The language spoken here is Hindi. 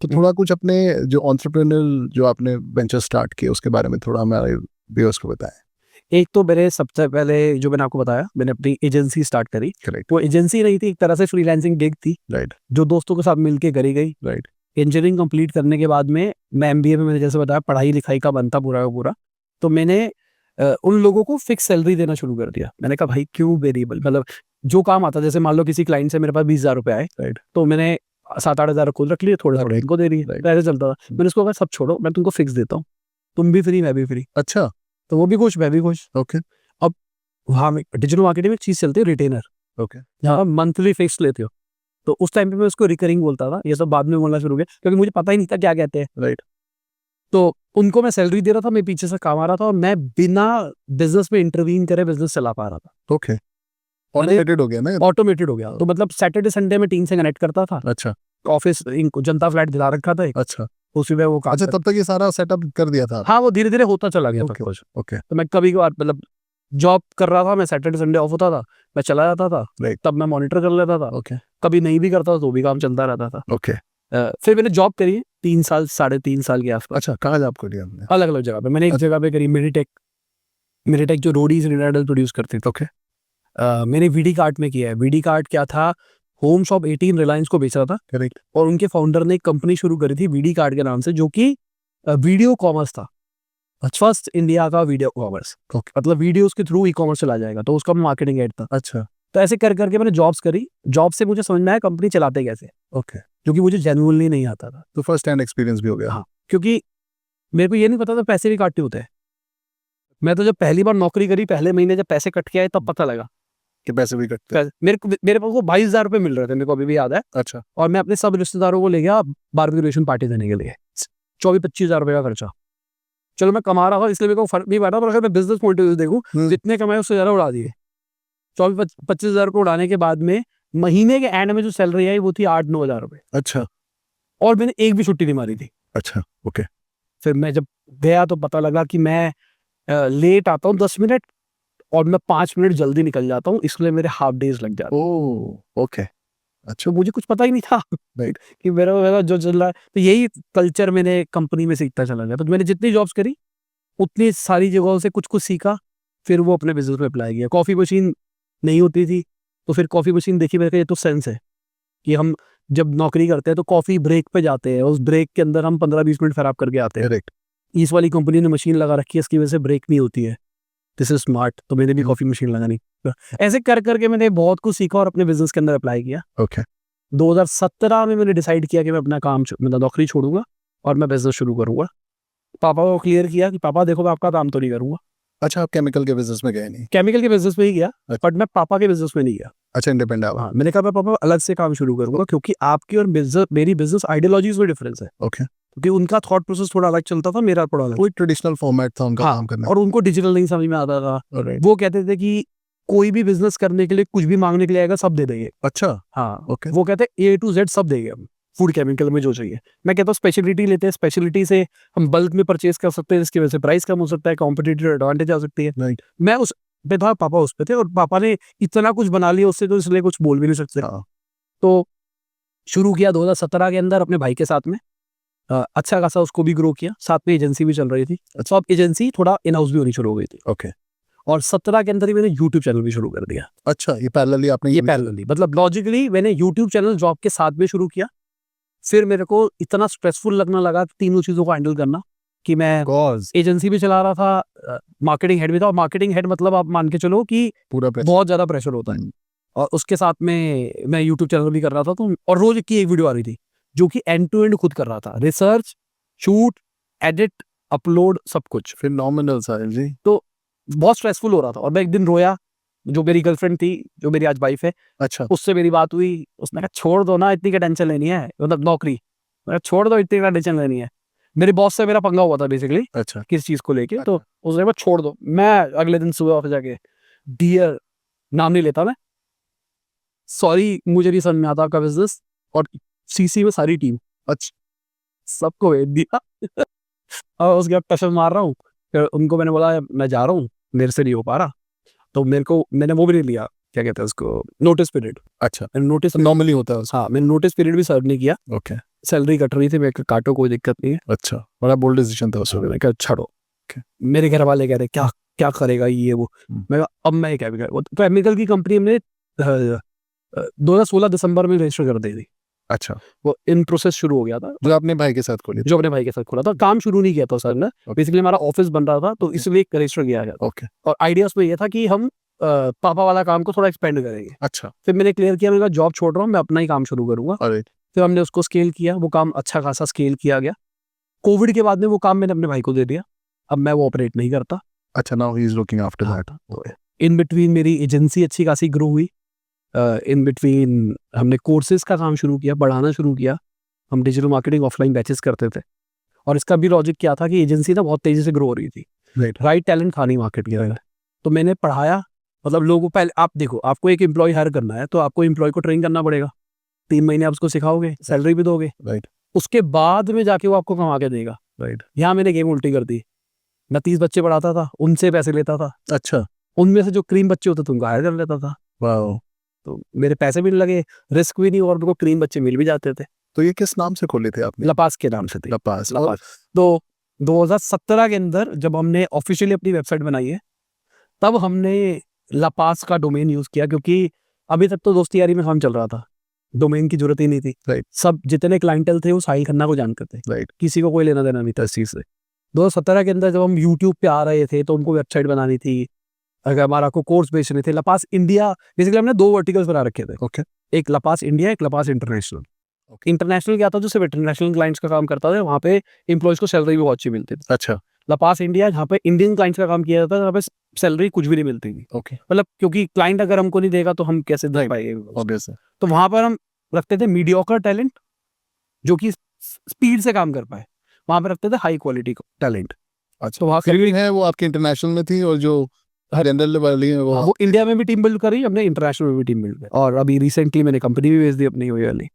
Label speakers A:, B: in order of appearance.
A: तो थोड़ा कुछ अपने जो एंटरप्रेन्योरल जो आपने वेंचर स्टार्ट किए उसके बारे में थोड़ा हमारे व्यूअर्स को बताएं।
B: एक तो मेरे सबसे पहले जो मैंने आपको बताया, मैंने अपनी एजेंसी स्टार्ट करी।
A: करेक्ट।
B: वो एजेंसी नहीं थी, एक तरह से फ्रीलांसिंग गिग थी,
A: राइट।
B: जो दोस्तों के साथ मिलके करी गई।
A: राइट।
B: इंजीनियरिंग कंप्लीट करने के बाद में मैं एमबीए में, मैंने जैसे बताया, पढ़ाई लिखाई का बनता पूरा का पूरा। तो मैंने उन लोगों को फिक्स सैलरी देना शुरू कर दिया। मैंने कहा भाई क्यों वेरिएबल, मतलब जो काम आता, जैसे मान लो किसी क्लाइंट से मेरे पास 20,000 रुपए आए,
A: राइट।
B: तो मैंने 7-8 हज़ार खुद रख लिए, थोड़े थोड़े इनको दे दिए,
A: Right.
B: तो ऐसे चलता था। मैंने उसको कहा सब छोड़ो, मैं तुमको फिक्स देता हूँ, तुम भी फ्री मैं भी फ्री।
A: अच्छा।
B: तो वो भी खुश मैं भी खुश।
A: ओके।
B: अब वहाँ में डिजिटल मार्केटिंग में एक चीज चलती है, रिटेनर,
A: ओके।
B: जहाँ मंथली फिक्स लेते हो। तो उस टाइम पे मैं उसको रिकरिंग बोलता था, ये सब बाद में बोलना शुरू किया क्योंकि मुझे पता ही नहीं था क्या कहते हैं।
A: राइट।
B: तो उनको मैं सैलरी दे रहा था, मैं पीछे से काम आ रहा था, और मैं बिना बिजनेस में इंटरवीन करे बिजनेस चला पा रहा था।
A: ओके। ऑटोमेटेड हो गया ना?
B: ऑटोमेटेड हो गया। तो मतलब सैटरडे संडे में टीम से कनेक्ट करता था।
A: अच्छा।
B: ऑफिस इनको जनता फ्लैट दिला रखा था एक,
A: अच्छा।
B: उसी में वो काम
A: अच्छा,
B: करता।
A: तब तक ये सारा सेटअप कर दिया था?
B: हाँ, वो धीरे धीरे होता चला गया था
A: ओके।
B: कुछ।
A: ओके।
B: तो मैं कभी कभार, मतलब जॉब कर रहा था मैं, सैटरडे संडे ऑफ होता था, मैं चला जाता था,
A: राइट।
B: तब मैं मॉनिटर कर लेता था।
A: ओके।
B: कभी नहीं भी करता तो भी काम चलता रहता था।
A: ओके।
B: फिर मैंने जॉब करी 3 साल, 3.5 साल के आसपास।
A: अच्छा, कहाँ जॉब करी आपने?
B: अलग अलग जगह पे। मैंने एक जगह पे करी मेडिटेक जो रोडीज रिनाडल प्रोड्यूस करती थी।
A: ओके।
B: मैंने वीडी कार्ट में किया है। वीडी कार्ट क्या था, होम शॉप 18 रिलायंस को बेच रहा था,
A: करेक्ट।
B: और उनके फाउंडर ने एक कंपनी शुरू करी थी वीडी कार्ट के नाम से, जो कि वीडियो कॉमर्स था। फर्स्ट इंडिया का वीडियो कॉमर्स,
A: ओके।
B: मतलब वीडियोस के थ्रू ई कॉमर्स चला जाएगा, तो उसका मार्केटिंग एड था।
A: अच्छा।
B: तो ऐसे कर करके मैंने जॉब्स करी। जॉब से मुझे समझ में आया कंपनी चलाते कैसे,
A: ओके।
B: क्योंकि मुझे जेन्युइनली नहीं आता था।
A: तो फर्स्ट हैंड एक्सपीरियंस भी हो गया।
B: हाँ, क्योंकि मेरे को ये नहीं पता था पैसे भी काटते होते हैं। मैं तो जब पहली बार नौकरी करी, पहले महीने जब पैसे कट के आए तब पता लगा।
A: कि पैसे भी कटते हैं।
B: मेरे पास वो 22,000 रुपए मिल रहे थे, मेरे को अभी भी याद है।
A: अच्छा।
B: और मैं अपने सब रिश्तेदारों को ले गया बारबेक्यू पार्टी देने के लिए, 24-25 हज़ार रुपए का खर्चा। चलो मैं कमा रहा था इसलिए मेरे को फर्क नहीं पड़ रहा, पर अगर मैं बिजनेस पॉइंट ऑफ व्यू देखूं, जितने कमाए उससे ज्यादा उड़ा दिए। 24-25 हज़ार रुपये उड़ाने के बाद में महीने के एंड में जो सैलरी आई वो थी 8-9 हज़ार रुपए,
A: अच्छा।
B: और मैंने एक भी छुट्टी नहीं मारी थी।
A: अच्छा। ओके।
B: फिर मैं जब गया तो पता लगा कि मैं लेट आता हूँ 10 मिनट, और मैं 5 मिनट जल्दी निकल जाता हूँ, इसलिए मेरे हाफ डेज लग जाते हैं।
A: ओह, ओके। अच्छा।
B: तो मुझे कुछ पता ही नहीं था
A: राइट।
B: कि मेरा मेरा जो चल रहा है। तो यही कल्चर मैंने कंपनी में सीखता चला गया। तो मैंने जितनी जॉब्स करी उतनी सारी जगहों से कुछ कुछ सीखा, फिर वो अपने बिजनेस में अप्लाई किया। कॉफी मशीन नहीं होती थी, तो फिर कॉफी मशीन देखी, मेरे को ये तो सेंस है कि हम जब नौकरी करते हैं तो कॉफी ब्रेक पे जाते हैं, उस ब्रेक के अंदर हम 15-20 मिनट खराब करके आते हैं।
A: करेक्ट।
B: इस वाली कंपनी ने मशीन लगा रखी है, इसकी वजह से ब्रेक नहीं होती है, दिस इज स्मार्ट, तो मैंने भी कॉफी मशीन लगानी। ऐसे कर करके मैंने बहुत कुछ सीखा और अपने बिजनेस के अंदर अप्लाई किया।
A: ओके।
B: 2017 में मैंने डिसाइड किया कि मैं अपना काम मतलब नौकरी छोड़ूंगा और मैं बिजनेस शुरू करूंगा। पापा को क्लियर किया कि पापा देखो मैं आपका काम तो नहीं करूंगा।
A: अच्छा, आप केमिकल के बिजनेस में गए नहीं?
B: केमिकल के बिजनेस में ही गया,
A: अच्छा।
B: बट मैं पापा के बिजनेस में नहीं गया।
A: अच्छा, इंडिपेंडेंट।
B: हाँ, मैंने कहा मैं पापा अलग से काम शुरू करूंगा, क्योंकि आपकी और मेरी बिजनेस आइडियोलॉजीज में डिफरेंस है।
A: ओके।
B: क्योंकि उनका थॉट प्रोसेस थोड़ा अलग चलता था, मेरा थोड़ा अलग।
A: कोई ट्रेडिशनल फॉर्मेट था उनका
B: हाँ,
A: काम करने
B: और उनको डिजिटल नहीं समझ में आता था।
A: Alright.
B: वो कहते थे कि कोई भी बिजनेस करने के लिए कुछ भी मांगने के लिए आएगा सब दे देंगे।
A: अच्छा।
B: हाँ,
A: ओके।
B: वो कहते हैं A to Z सब देंगे हम, फूड केमिकल में जो चाहिए। मैं कहता हूँ स्पेशलिटी लेते हैं, स्पेशलिटी से हम बल्क में परचेज कर सकते हैं, जिसकी वजह से प्राइस कम हो सकता है, कॉम्पिटिटिव एडवांटेज आ सकती है।
A: राइट।
B: मैं उस पे था, पापा उस पे थे, और पापा ने इतना कुछ बना लिया उससे, तो इसलिए कुछ बोल भी नहीं सकते।
A: हाँ।
B: तो शुरू किया 2017 के अंदर अपने भाई के साथ में। अच्छा खासा उसको भी ग्रो किया, साथ में एजेंसी भी चल रही थी। तो अब एजेंसी थोड़ा इन हाउस भी होनी शुरू हो गई थी।
A: ओके।
B: और 17 के अंदर ही मैंने यूट्यूब चैनल भी शुरू कर दिया।
A: अच्छा, ये पैरेलली आपने
B: ये पैरेलली, मतलब लॉजिकली मैंने यूट्यूब चैनल जॉब के साथ में शुरू किया। फिर मेरे को इतना स्ट्रेसफुल लगने लगा तीनों चीजों को हैंडल करना, कि मैं एजेंसी भी चला रहा था, मार्केटिंग हेड भी था। और मार्केटिंग हेड मतलब आप मान के चलो कि
A: पूरा
B: बहुत ज्यादा प्रेशर होता है। और उसके साथ में मैं यूट्यूब चैनल भी कर रहा था, तो और रोज की एक वीडियो आ रही थी, जो कि एंड टू एंड खुद कर रहा था, रिसर्च, शूट, एडिट, अपलोड, सब कुछ।
A: फिनोमिनल साहिल जी।
B: तो बहुत स्ट्रेसफुल हो रहा था। और मैं एक दिन रोया, जो मेरी गर्लफ्रेंड थी, जो मेरी आज वाइफ है,
A: अच्छा।
B: उससे मेरी बात हुई। उसने कहा छोड़ दो ना, इतनी क्या टेंशन लेनी है, मतलब नौकरी। मैं कहा, छोड़ दो, इतनी क्या टेंशन लेनी है। मेरे बॉस से मेरा पंगा हुआ था बेसिकली,
A: अच्छा।
B: किस चीज को लेके। तो उसने कहा छोड़ दो। मैं अगले दिन सुबह ऑफिस जाके, डियर, नाम नहीं लेता मैं, सॉरी मुझे नहीं समझ में आता आपका बिजनेस, और सीसी में सारी टीम, अच्छा, सबको भेज दिया। और उसके बाद टशन मार रहा हूँ। फिर उनको मैंने बोला मैं जा रहा हूँ, मेरे से नहीं हो पा रहा। तो मैंने वो भी नहीं लिया, क्या कहते हैं उसको, नोटिस पीरियड।
A: अच्छा।
B: मैंने नोटिस
A: नॉर्मली होता है
B: हाँ, मैंने नोटिस पीरियड भी सर्व नहीं किया।
A: ओके।
B: सैलरी कट रही थी, मैं कहा, काटो कोई दिक्कत नहीं है।
A: अच्छा, बड़ा बोल्ड डिसीजन था उस वक्त।
B: मैंने कहा छोड़ो।
A: Okay.
B: मेरे घर वाले कह रहे क्या क्या करेगा ये वो। मैं कहा अब मैं क्या भी करूँ। वो केमिकल की कंपनी हमने 2016 दिसंबर में रजिस्टर कर दी थी।
A: अच्छा,
B: वो इन प्रोसेस शुरू हो गया था,
A: जो आपने भाई के साथ खोली थी।
B: जो अपने भाई के साथ खोला था। काम शुरू नहीं किया था सर ने, बेसिकली हमारा ऑफिस बन रहा था तो इसलिए रजिस्टर किया गया था।
A: ओके,
B: और आइडिया उसमें ये था कि हम पापा वाला काम को थोड़ा एक्सपेंड करेंगे।
A: अच्छा,
B: फिर मैंने क्लियर किया, मैंने कहा जॉब छोड़ रहा हूँ, मैं अपना ही काम शुरू करूंगा।
A: अरे
B: फिर हमने उसको स्केल किया, वो काम अच्छा खासा स्केल किया गया। कोविड के बाद में वो काम मैंने अपने भाई को दे दिया, अब मैं वो ऑपरेट नहीं करता।
A: अच्छा, now he is looking after that.
B: तो इन बिटवीन मेरी एजेंसी अच्छी खासी ग्रो हुई। इन बिटवीन हमने कोर्सेज का काम शुरू किया, बढ़ाना शुरू किया। हम डिजिटल मार्केटिंग ऑफलाइन बैचेस करते थे, और इसका भी लॉजिक क्या था कि एजेंसी ना बहुत तेजी से ग्रो हो रही थी, राइट टैलेंट था नहीं मार्केट के अंदर। तो मैंने पढ़ाया, मतलब लोगों को पहले आप देखो, आपको एक एम्प्लॉय हायर करना है तो आपको एम्प्लॉय को ट्रेन करना पड़ेगा। 3 महीने आप उसको सिखाओगे, सैलरी भी दोगे,
A: राइट,
B: उसके बाद में जाके वो आपको कमा के देगा।
A: राइट,
B: यहाँ मैंने गेम उल्टी कर दी। मैं 30 बच्चे पढ़ाता था, उनसे पैसे लेता था,
A: अच्छा,
B: उनमें से जो क्रीम बच्चे होते थे उनको हायर कर लेता था।
A: वाओ।
B: तो मेरे पैसे भी नहीं लगे, रिस्क भी नहीं, और उनको क्रीम बच्चे मिल भी जाते थे।
A: तो ये किस नाम से खोले थे आपने?
B: लपास के नाम से थी।
A: लपास।
B: लपास। तो 2017 के अंदर जब हमने ऑफिशियली अपनी वेबसाइट बनाई है, तब हमने लपास का डोमेन यूज किया, क्योंकि अभी तक तो दोस्ती यारी में काम चल रहा था, डोमेन की जरूरत ही नहीं थी।
A: राइट,
B: सब जितने क्लाइंटल थे वो साहिल खन्ना को जानते थे,
A: राइट,
B: किसी को कोई लेना देना नहीं था इस चीज से। 2017 के अंदर जब हम यूट्यूब पे आ रहे थे तो उनको वेबसाइट बनानी थी, अगर हमारा को कोर्स बेचने थे। लपास इंडिया, बेसिकली हमने 2 वर्टिकल्स बना रखे थे।
A: ओके,
B: एक लपास इंडिया, एक लपास इंटरनेशनल। इंटरनेशनल क्या था, जो सिर्फ इंटरनेशनल क्लाइंट्स का काम करता था, वहाँ पे एम्प्लॉयज को सैलरी भी बहुत अच्छी मिलती थी।
A: अच्छा,
B: लपास इंडिया जहाँ पे इंडियन क्लाइंट्स का काम किया जाता था, वहाँ पे सैलरी कुछ भी नहीं मिलती थी।
A: ओके,
B: मतलब क्योंकि क्लाइंट अगर हमको नहीं देगा तो हम कैसे दे पाएंगे।
A: ऑब्वियस है।
B: तो वहाँ पर हम रखते थे मीडियोकर टैलेंट, जो कि स्पीड से काम कर पाए, वहाँ पे रखते थे हाई क्वालिटी टैलेंट।
A: अच्छा,
B: तो वहाँ
A: फील्ड है वो आपकी इंटरनेशनल में थी, और जो जनरल वाली है वो
B: इंडिया में भी टीम बिल्ड करी, हमने इंटरनेशनल में भी टीम बिल्ड करी, और अभी रिसेंटली मैंने कंपनी भी भेज दी अपनी वही वाली।